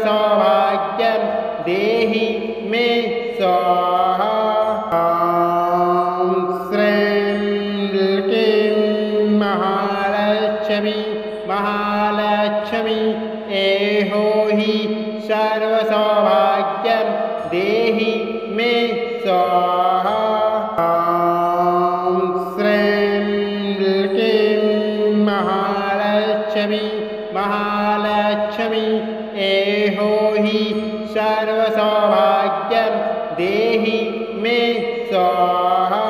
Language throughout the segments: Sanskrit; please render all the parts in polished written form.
सर्वसौभाग्यं देहि मे स्वाहा। ॐ श्रीं क्लीं महालक्ष्मी महालक्ष्मी एहो हि सर्वसौभाग्यं देहि मे स्वाहा। ॐ श्रीं क्लीं महालक्ष्मी महालक्ष्मी एहो हि सर्वसौभाग्यं देहि मे स्वाहा।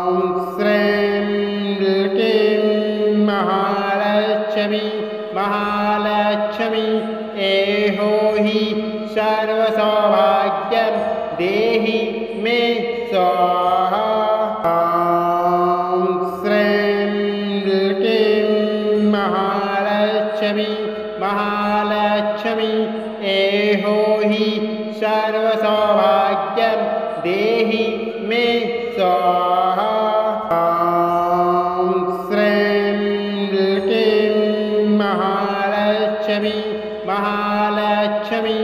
ॐ श्रीं क्लीं महालक्ष्मी महालक्ष्मी एहो हि सर्वसौभाग्यं देहि मे स्वाहा। ॐ श्रीं क्लीं महालक्ष्मी महालक्ष्मी एहो हि सर्वसौभाग्यं देहि मे स्वाहा। ॐ श्रीं क्लीं महालक्ष्मी महालक्ष्मी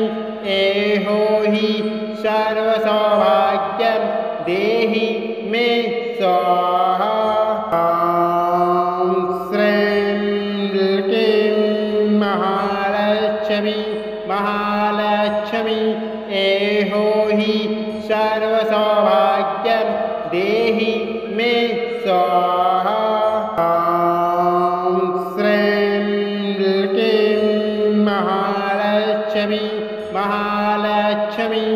एहो हि सर्वसौभाग्यं देहि मे स्वाहा। ॐ श्रीं क्लीं महालक्ष्मी महालक्ष्मी एहो हि सर्वसौभाग्यं देहि मे स्वाहा। ॐ श्रीं क्लीं महालक्ष्मी महालक्ष्मी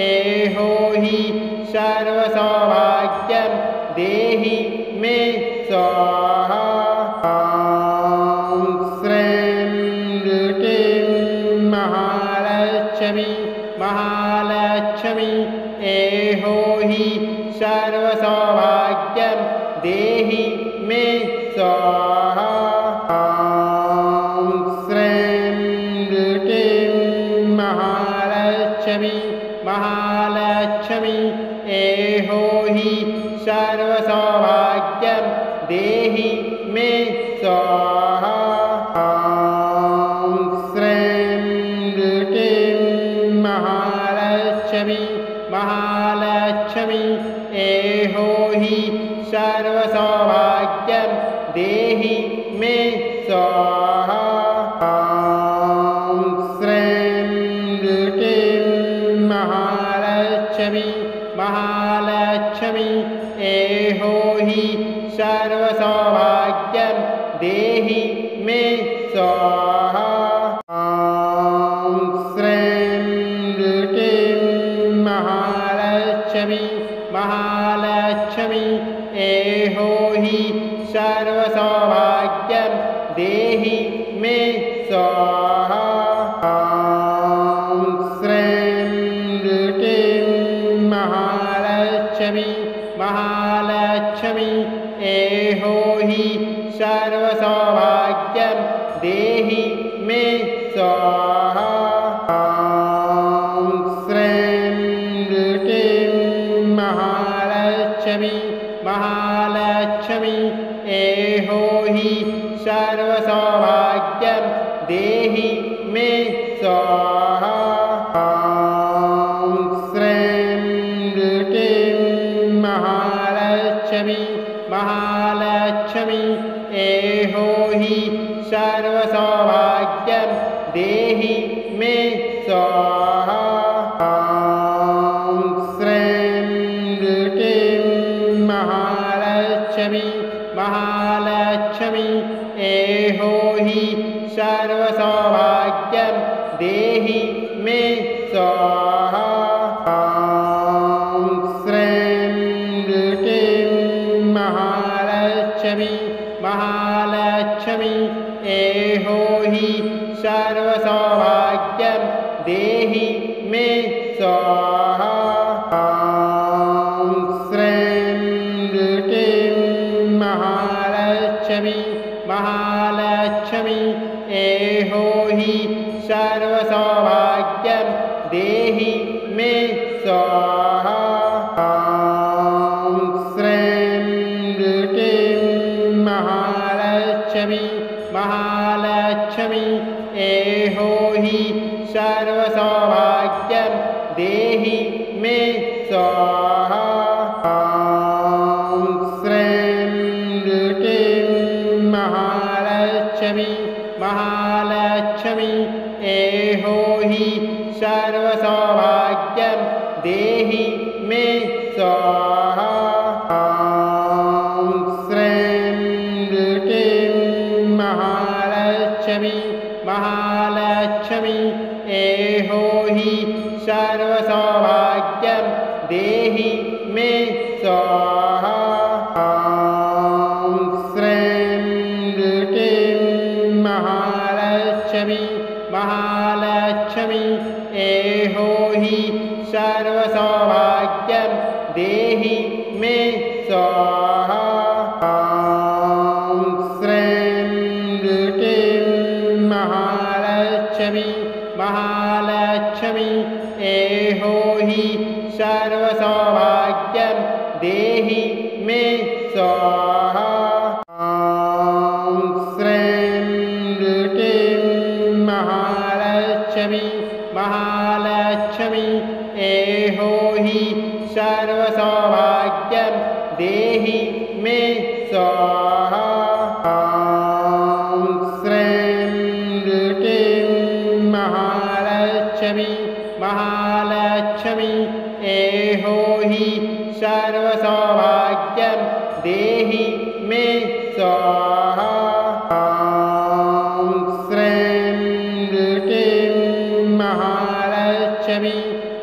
एहो हि सर्वसौभाग्यं देहि मे स्वाहा। ॐ श्रीं क्लीं महालक्ष्मी महालक्ष्मी एहो हि सर्वसौभाग्यं देहि मे स्वाहा। ॐ श्रीं क्लीं महालक्ष्मी महालक्ष्मी एहो हि सर्वसौभाग्यं देहि मे स्वाहा। ॐ श्रीं क्लीं महालक्ष्मी महालक्ष्मी एहो हि सर्वसौभाग्यं देहि मे स्वाहा। ॐ श्रीं क्लीं महालक्ष्मी महालक्ष्मी एहो हि सर्वसौभाग्यं देहि मे स्वाहा। ॐ श्रीं क्लीं महालक्ष्मी महालक्ष्मी एहो हि सर्वसौभाग्यं देहि मे स्वाहा। ॐ श्रीं क्लीं महालक्ष्मी महालक्ष्मी एहो हि सर्वसौभाग्यं देहि मे स्वाहा। ॐ श्रीं क्लीं महालक्ष्मी महालक्ष्मी एहो हि सर्वसौभाग्यं देहि मे स्वाहा। ॐ श्रीं क्लीं महालक्ष्मी महालक्ष्मी एहो हि सर्वसौभाग्यं देहि मे स्वाहा। ॐ श्रीं क्लीं महालक्ष्मी महालक्ष्मी एहो हि सर्वसौभाग्यं देहि मे स्वाहा। ॐ श्रीं क्लीं महालक्ष्मी महालक्ष्मी एहो हि सर्वसौभाग्यं देहि मे स्वाहा। ॐ श्रीं क्लीं महालक्ष्मी महालक्ष्मी एहो हि सर्वसौभाग्यं देहि मे स्वाहा। ॐ श्रीं क्लीं महालक्ष्मी महालक्ष्मी एहो हि सर्वसौभाग्यं देहि मे स्वाहा ॐ श्रीं क्लीं महालक्ष्मी महालक्ष्मी एहो हि सर्वसौभाग्यं देहि मे स्वाहा ॐ श्रीं क्लीं महालक्ष्मी महालक्ष्मी एहो हि सर्वसौभाग्यं देहि मे स्वाहा ॐ श्रीं क्लीं महालक्ष्मी महालक्ष्मी एहो हि सर्वसौभाग्यं देहि मे स्वाहा ॐ श्रीं क्लीं महालक्ष्मी महालक्ष्मी एहो हि सर्वसौभाग्यं देहि मे स्वाहा ॐ श्रीं क्लीं महालक्ष्मी महालक्ष्मी एहो हि सर्वसौभाग्यं देहि मे स्वाहा ॐ श्रीं क्लीं महालक्ष्मी महालक्ष्मी एहो हि सर्वसौभाग्यं देहि मे स्वाहा ॐ श्रीं क्लीं महालक्ष्मी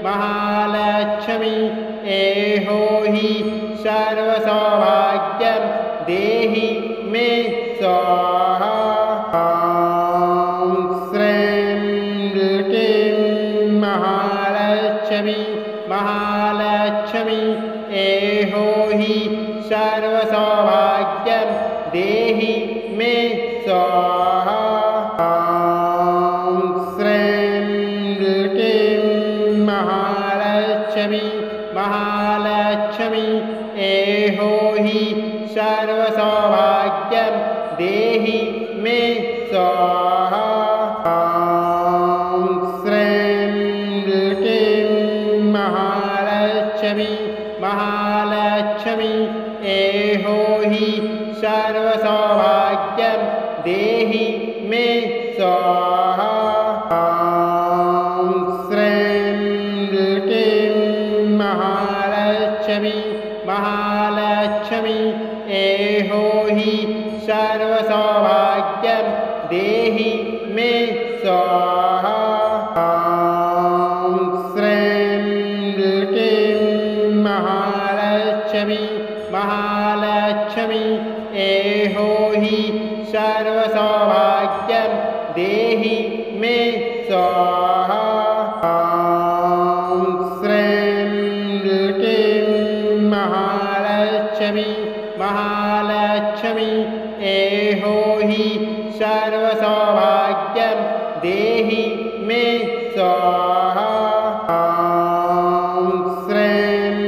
महालक्ष्मी एहो हि सर्वसौभाग्यं देहि मे स्वाहा ॐ श्रीं क्लीं महालक्ष्मी महालक्ष्मी एहो हि सर्वसौभाग्यं देहि मे स्वाहा ॐ श्रीं क्लीं महालक्ष्मी महालक्ष्मी एहो हि सर्वसौभाग्यं देहि मे स्वाहा ॐ श्रीं क्लीं महालक्ष्मी महालक्ष्मी एहो हि सर्वसौभाग्यं देहि मे स्वाहा ॐ श्रीं क्लीं महालक्ष्मी महालक्ष्मी एहो हि सर्वसौभाग्यं देहि मे स्वाहा ॐ श्रीं क्लीं महालक्ष्मी महालक्ष्मी एहो हि सर्वसौभाग्यं देहि मे स्वाहा ॐ श्रीं क्लीं महालक्ष्मी महालक्ष्मी एहो हि सर्वसौभाग्यं देहि मे स्वाहा ॐ श्रीं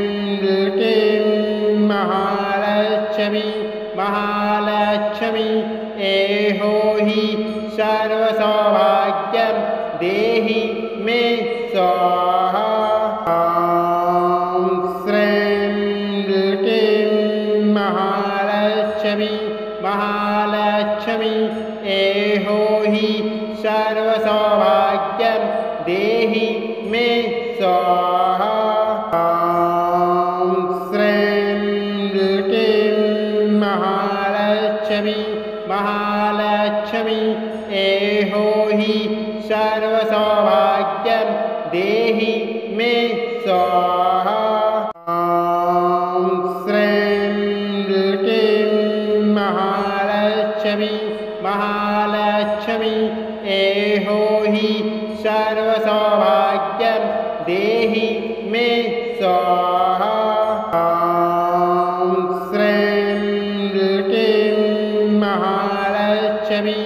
क्लीं महालक्ष्मी महालक्ष्मी एहो हि सर्वसौभाग्यं देहि मे स्वाहा ॐ श्रीं क्लीं महालक्ष्मी महालक्ष्मी एहो हि सर्वसौभाग्यं देहि मे स्वाहा ॐ श्रीं क्लीं महालक्ष्मी महालक्ष्मी एहो हि सर्वसौभाग्यं देहि मे स्वाहा ॐ श्रीं क्लीं महालक्ष्मी महालक्ष्मी एहो हि सर्वसौभाग्यं देहि मे स्वाहा ॐ श्रीं क्लीं महालक्ष्मी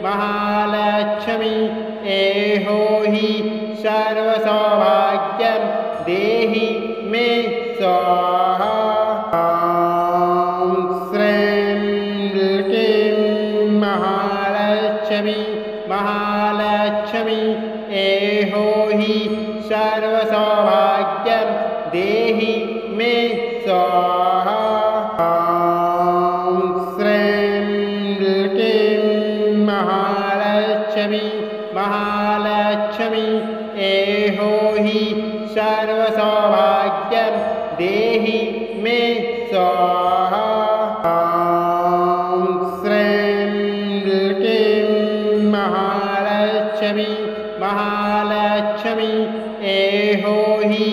महालक्ष्मी एहो हि सर्वसौभाग्यं देहि मे स्वाहा ॐ श्रीं क्लीं महालक्ष्मी महालक्ष्मी हि सर्वसौभाग्यं देहि मे स्वाहा। ॐ श्रीं क्लीं महालक्ष्मी महालक्ष्मी एहो हि सर्वसौभाग्यं देहि मे स्वाहा। ॐ श्रीं क्लीं महालक्ष्मी महालक्ष्मी एहो हि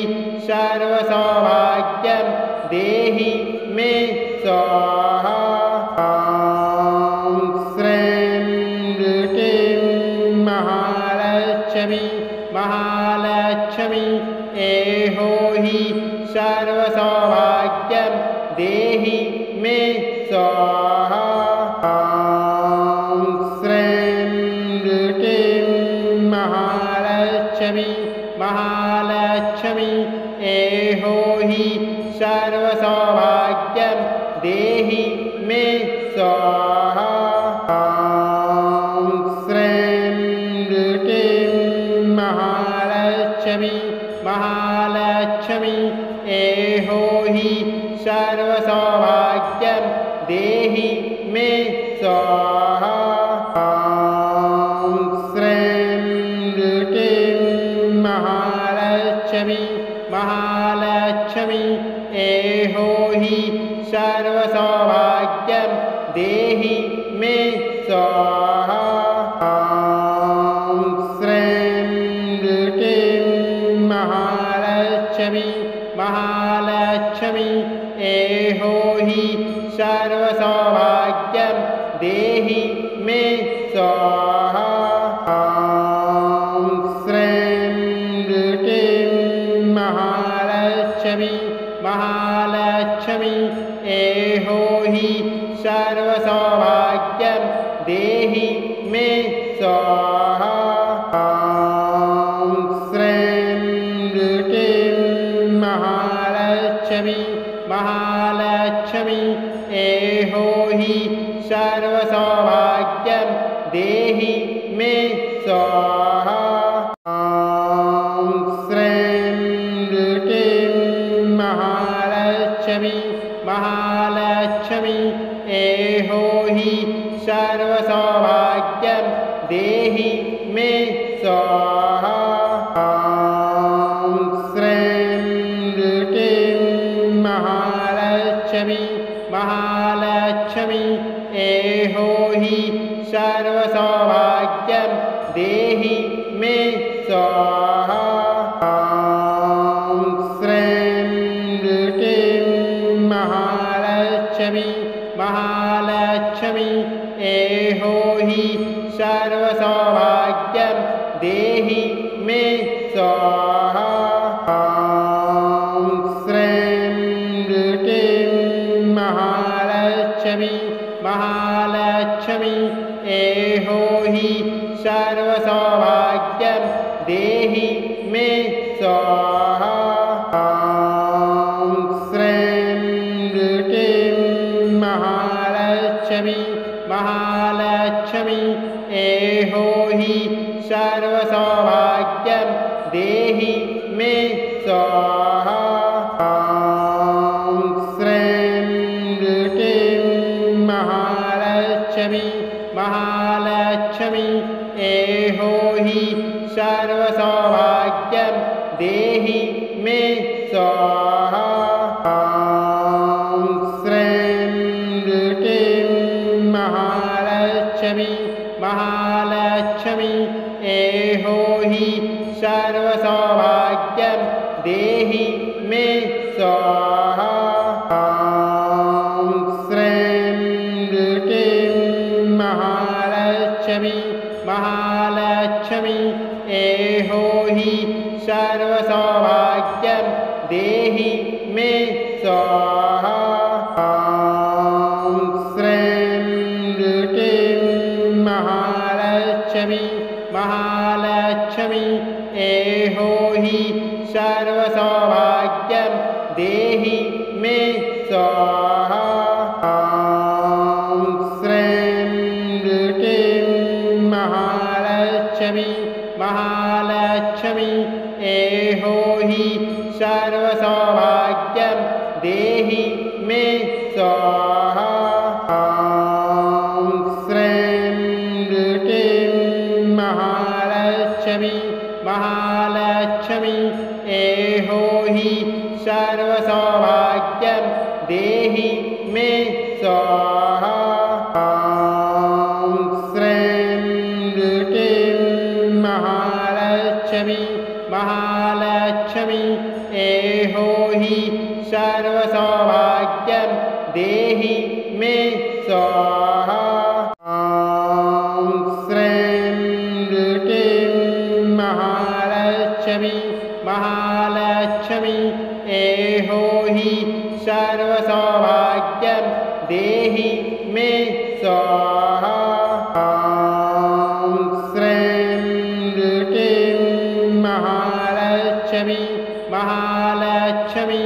सर्वसौभाग्यं देहि मे स्वाहा। ॐ श्रीं क्लीं महालक्ष्मी महालक्ष्मी एहो हि सर्वसौभाग्यं देहि मे स्वाहा। ॐ श्रीं क्लीं महालक्ष्मी महालक्ष्मी एहो हि सर्वसौभाग्यं देहि मे स्वाहा। ॐ श्रीं क्लीं महालक्ष्मी महालक्ष्मी एहो हि सर्वसौभाग्यं देहि मे स्वाहा। ॐ श्रीं क्लीं महालक्ष्मी महालक्ष्मी एहो हि सर्वसौभाग्यं देहि मे स्वाहा। ॐ श्रीं क्लीं महालक्ष्मी महालक्ष्मी एहो हि सर्वसौभाग्यं देहि मे स्वाहा। ॐ श्रीं क्लीं महालक्ष्मी महालक्ष्मी एहो हि सर्वसौभाग्यं देहि मे स्वाहा। ॐ श्रीं क्लीं महालक्ष्मी महालक्ष्मी एहो हि सर्वसौभाग्यं देहि मे स्वाहा। ॐ श्रीं क्लीं महालक्ष्मी महालक्ष्मी एहो हि सर्वसौभाग्यं देहि मे स्वाहा। ॐ श्रीं क्लीं महालक्ष्मी महालक्ष्मी एहो हि सर्वसौभाग्यं देहि मे स्वाहा। ॐ श्रीं क्लीं महालक्ष्मी महालक्ष्मी एहो हि सर्वसौभाग्यं देहि मे स्वाहा। ॐ श्रीं क्लीं महालक्ष्मी महालक्ष्मी एहो हि सर्वसौभाग्यं देहि मे स्वाहा। ॐ श्रीं क्लीं महालक्ष्मी महालक्ष्मी एहो हि सर्वसौभाग्यं देहि मे स्वाहा। ॐ श्रीं क्लीं महालक्ष्मी महालक्ष्मी एहो हि सर्वसौभाग्यं देहि मे स्वाहा। ॐ श्रीं क्लीं महालक्ष्मी महालक्ष्मी एहो हि सर्वसौभाग्यं देहि मे स्वाहा। ॐ श्रीं क्लीं महालक्ष्मी महालक्ष्मी एहो हि सर्वसौभाग्यं देहि मे स्वाहा। ॐ श्रीं क्लीं महालक्ष्मी महालक्ष्मी एहो हि सर्वसौभाग्यं देहि मे स्वाहा। ॐ श्रीं क्लीं महालक्ष्मी महालक्ष्मी एहो हि सर्वसौभाग्यं देहि मे स्वाहा। ॐ श्रीं क्लीं महालक्ष्मी महालक्ष्मी एहो हि सर्वसौभाग्यं देहि मे स्वाहा। ॐ श्रीं क्लीं महालक्ष्मी महालक्ष्मी एहो हि सर्वसौभाग्यं देहि मे स्वाहा। ॐ श्रीं क्लीं महालक्ष्मी महालक्ष्मी एहो हि सर्वसौभाग्यं देहि मे स्वाहा। ॐ श्रीं क्लीं महालक्ष्मी महालक्ष्मी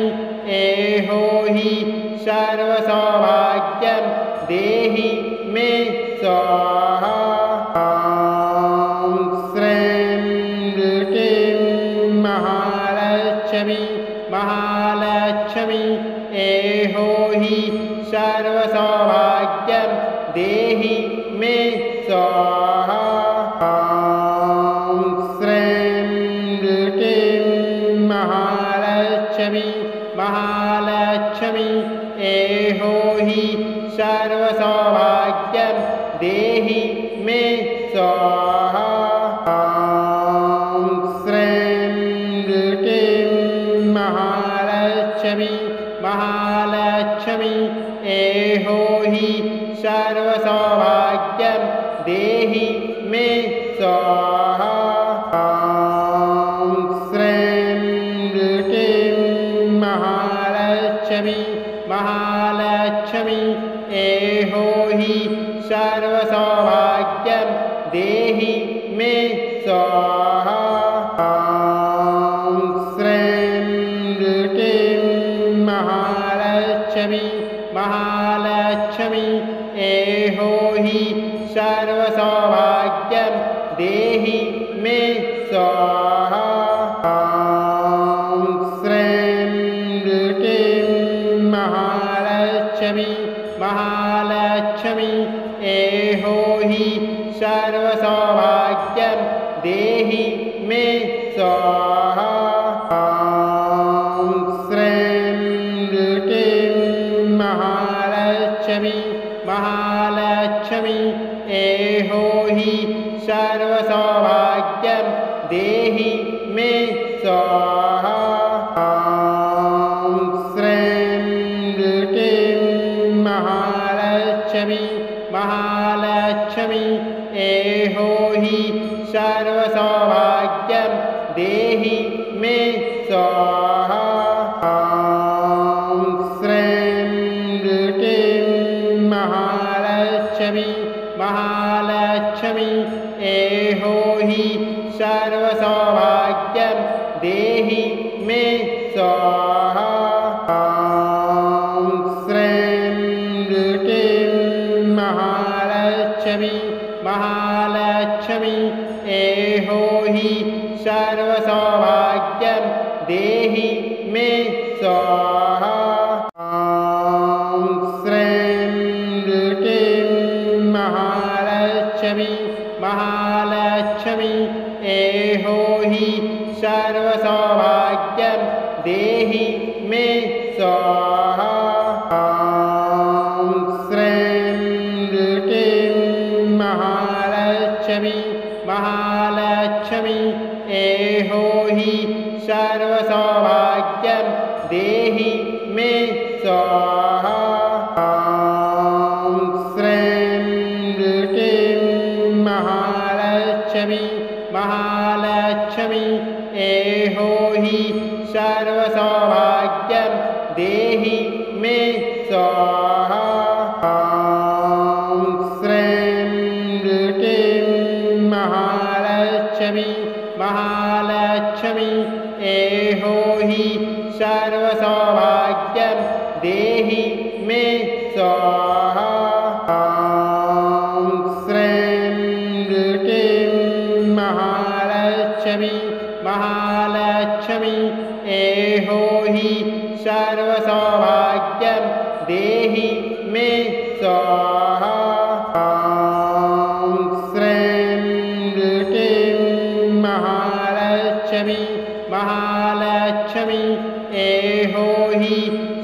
एहो हि सर्वसौभाग्यं देहि मे स्वाहा। ॐ श्रीं क्लीं महालक्ष्मी महालक्ष्मी एहो हि सर्वसौभाग्यं देहि मे स्वाहा। ॐ श्रीं क्लीं महालक्ष्मी महालक्ष्मी एहो हि सर्वसौभाग्यं देहि मे स्वाहा। ॐ श्रीं क्लीं महालक्ष्मी महालक्ष्मी एहो हि सर्वसौभाग्यं देहि मे स्वाहा। ॐ श्रीं क्लीं महालक्ष्मी महालक्ष्मी एहो हि सर्वसौभाग्यं देहि मे स्वाहा। ॐ श्रीं क्लीं महालक्ष्मी महालक्ष्मी एहो हि सर्वसौभाग्यं देहि मे स्वाहा। ॐ श्रीं क्लीं महालक्ष्मी महालक्ष्मी एहो हि सर्वसौभाग्यं देहि मे स्वाहा। ॐ श्रीं क्लीं महालक्ष्मी महालक्ष्मी एहो हि सर्वसौभाग्यं देहि मे स्वाहा। ॐ श्रीं क्लीं महालक्ष्मी महालक्ष्मी एहो हि सर्वसौभाग्यं देहि मे स्वाहा। ॐ श्रीं क्लीं महालक्ष्मी महालक्ष्मी एहो हि सर्वसौभाग्यं देहि मे स्वाहा। ॐ श्रीं क्लीं महालक्ष्मी महालक्ष्मी एहो हि सर्वसौभाग्यं देहि मे स्वाहा। ॐ श्रीं क्लीं महालक्ष्मी महालक्ष्मी एहो हि सर्वसौभाग्यं देहि मे स्वाहा। ॐ श्रीं क्लीं महालक्ष्मी महालक्ष्मी एहो हि सर्वसौभाग्यं देहि मे स्वाहा। ॐ श्रीं क्लीं महालक्ष्मी महालक्ष्मी एहो हि सर्वसौभाग्यं देहि मे स्वाहा। ॐ श्रीं क्लीं महालक्ष्मी महालक्ष्मी एहो हि सर्वसौभाग्यं देहि मे स्वाहा। ॐ श्रीं क्लीं महालक्ष्मी महालक्ष्मी महालक्ष्मी एहो हि सर्वसौभाग्यं देहि मे स्वाहा ॐ श्रीं क्लीं महालक्ष्मी महालक्ष्मी एहो हि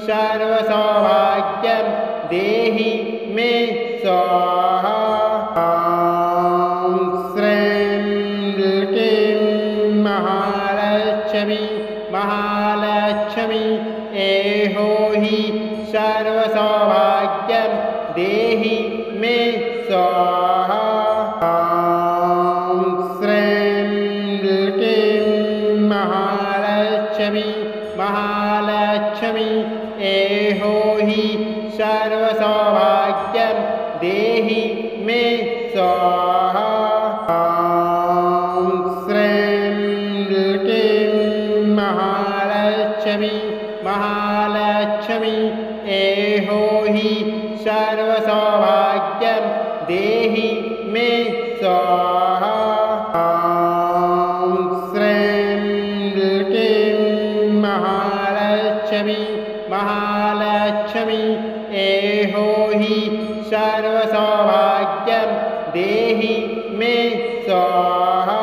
सर्वसौभाग्यं देहि मे स्वाहा ॐ श्रीं क्लीं महालक्ष्मी महालक्ष्मी एहो हि सर्वसौभाग्यं देहि मे स्वाहा ॐ श्रीं क्लीं महालक्ष्मी महालक्ष्मी एहो हि सर्वसौभाग्यं देहि मे स्वाहा ॐ श्रीं क्लीं महालक्ष्मी महालक्ष्मी एहो हि सर्वसौभाग्यं देहि मे स्वाहा ॐ श्रीं क्लीं महालक्ष्मी महालक्ष्मी एहो हि सर्वसौभाग्यं देहि मे स्वाहा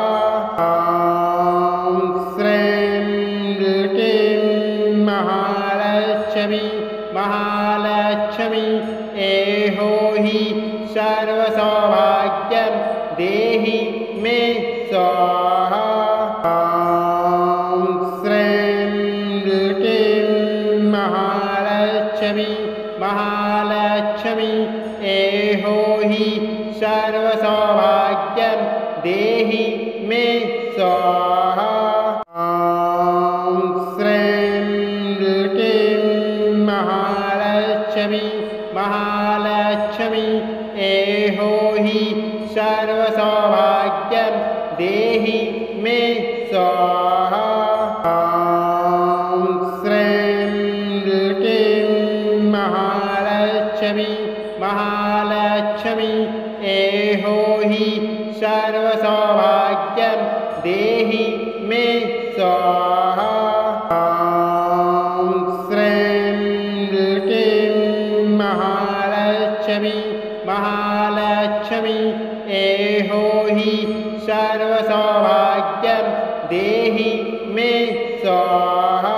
ॐ श्रीं क्लीं महालक्ष्मी महालक्ष्मी एहो हि सर्वसौभाग्यं देहि मे स्वाहा ॐ श्रीं क्लीं महालक्ष्मी महालक्ष्मी एहो हि सर्वसौभाग्यं देहि मे स्वाहा ॐ श्रीं क्लीं महालक्ष्मी महालक्ष्मी एहो हि सर्वसौभाग्यं देहि मे स्वाहा ॐ श्रीं क्लीं महालक्ष्मी महालक्ष्मी एहो हि सर्वसौभाग्यं देहि मे स्वाहा ॐ श्रीं क्लीं महालक्ष्मी महालक्ष्मी एहो हि सर्वसौभाग्यं देहि मे स्वाहा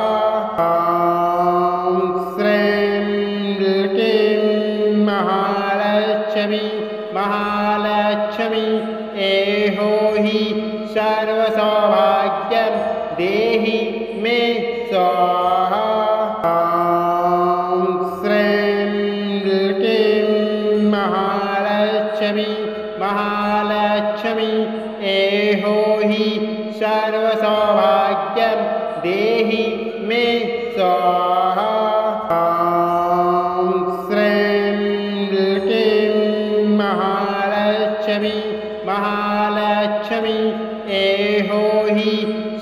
ॐ श्रीं क्लीं महालक्ष्मी महालक्ष्मी एहो हि सर्वसौभाग्यं देहि मे स्वाहा ॐ श्रीं क्लीं महालक्ष्मी महालक्ष्मी एहो हि सर्वसौभाग्यं देहि मे स्वाहा ॐ श्रीं क्लीं महालक्ष्मी महालक्ष्मी एहो हि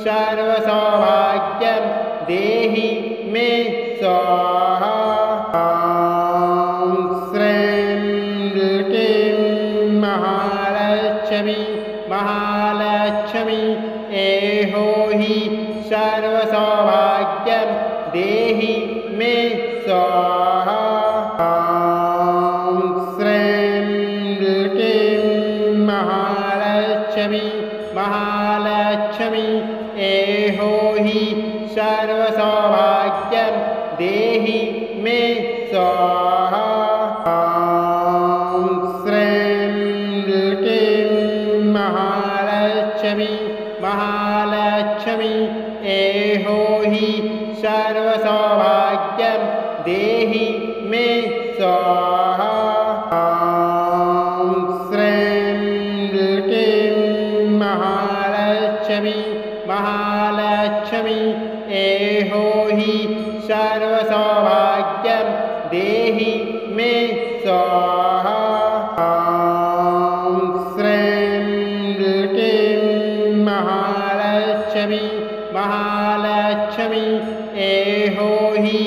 सर्वसौभाग्यं देहि मे स्वाहा ॐ श्रीं क्लीं महालक्ष्मी महालक्ष्मी एहो हि सर्वसौभाग्यं देहि मे स्वाहा ॐ श्रीं क्लीं महालक्ष्मी महालक्ष्मी एहो हि सर्वसौभाग्यं देहि मे स्वाहा ॐ श्रीं क्लीं महालक्ष्मी महालक्ष्मी एहो हि सर्वसौभाग्यं देहि मे स्वाहा ॐ श्रीं क्लीं महालक्ष्मी महालक्ष्मी एहो हि सर्वसौभाग्यं देहि मे स्वाहा ॐ श्रीं क्लीं महालक्ष्मी महालक्ष्मी एहो हि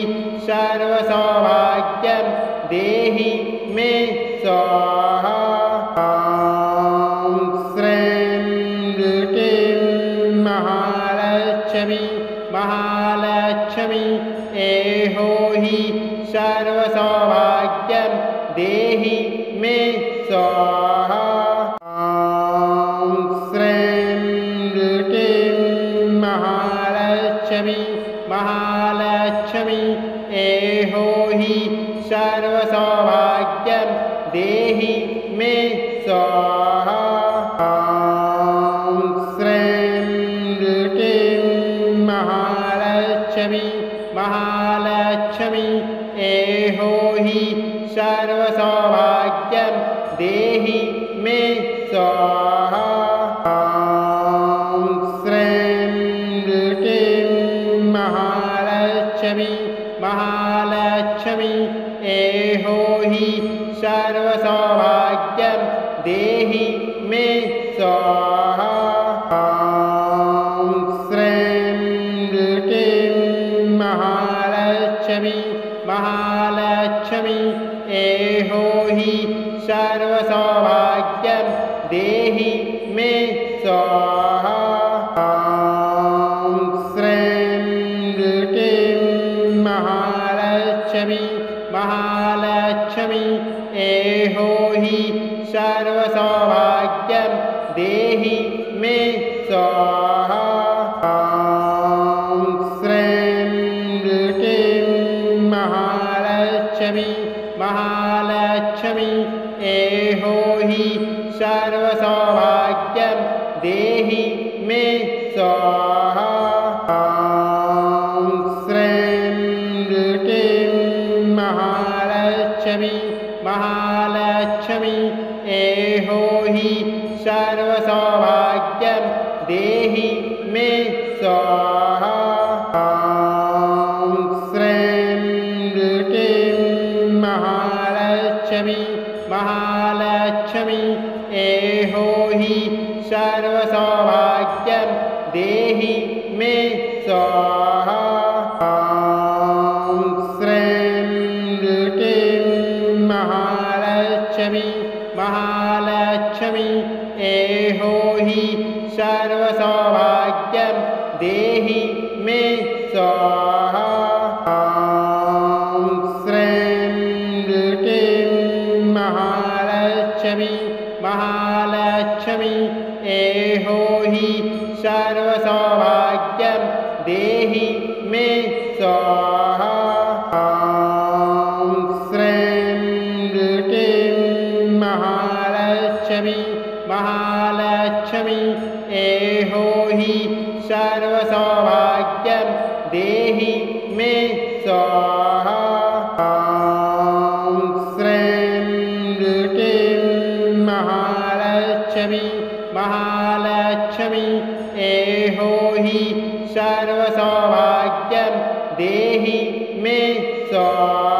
सर्वसौभाग्यं देहि मे स्वाहा ॐ श्रीं क्लीं महालक्ष्मी महालक्ष्मी एहो हि सर्वसौभाग्यं देहि मे स्वाहा। ॐ श्रीं क्लीं महालक्ष्मी महालक्ष्मी एहो हि सर्वसौभाग्यं देहि मे स्वाहा। ॐ श्रीं क्लीं महालक्ष्मी महालक्ष्मी एहो हि सर्वसौभाग्यं देहि मे स्वाहा। ॐ श्रीं क्लीं महालक्ष्मी महालक्ष्मी एहो हि सर्वसौभाग्यं देहि मे स्वाहा। ॐ श्रीं क्लीं महालक्ष्मी महालक्ष्मी एहो हि सर्वसौभाग्यं देहि मे स्वाहा। ॐ श्रीं क्लीं महालक्ष्मी महालक्ष्मी एहो हि सर्वसौभाग्यं देहि मे स्वाहा। ॐ श्रीं क्लीं महालक्ष्मी महालक्ष्मी एहो हि सर्वसौभाग्यं देहि मे स्वाहा। ॐ श्रीं क्लीं महालक्ष्मी महालक्ष्मी एहो हि सर्वसौभाग्यं देहि मे स्वाहा। ॐ श्रीं क्लीं महालक्ष्मी महालक्ष्मी एहो हि सर्वसौभाग्यं देहि मे स्वाहा। ॐ श्रीं क्लीं महालक्ष्मी महालक्ष्मी एहो हि सर्वसौभाग्यं देहि मे स्वाहा। ॐ श्रीं क्लीं महालक्ष्मी महालक्ष्मी एहो हि सर्वसौभाग्यं देहि मे स्वाहा। ॐ श्रीं क्लीं महालक्ष्मी महालक्ष्मी एहो हि सर्वसौभाग्यं देहि मे स्वाहा। ॐ श्रीं क्लीं महालक्ष्मी महालक्ष्मी एहो हि सर्वसौभाग्यं देहि मे स्वाहा।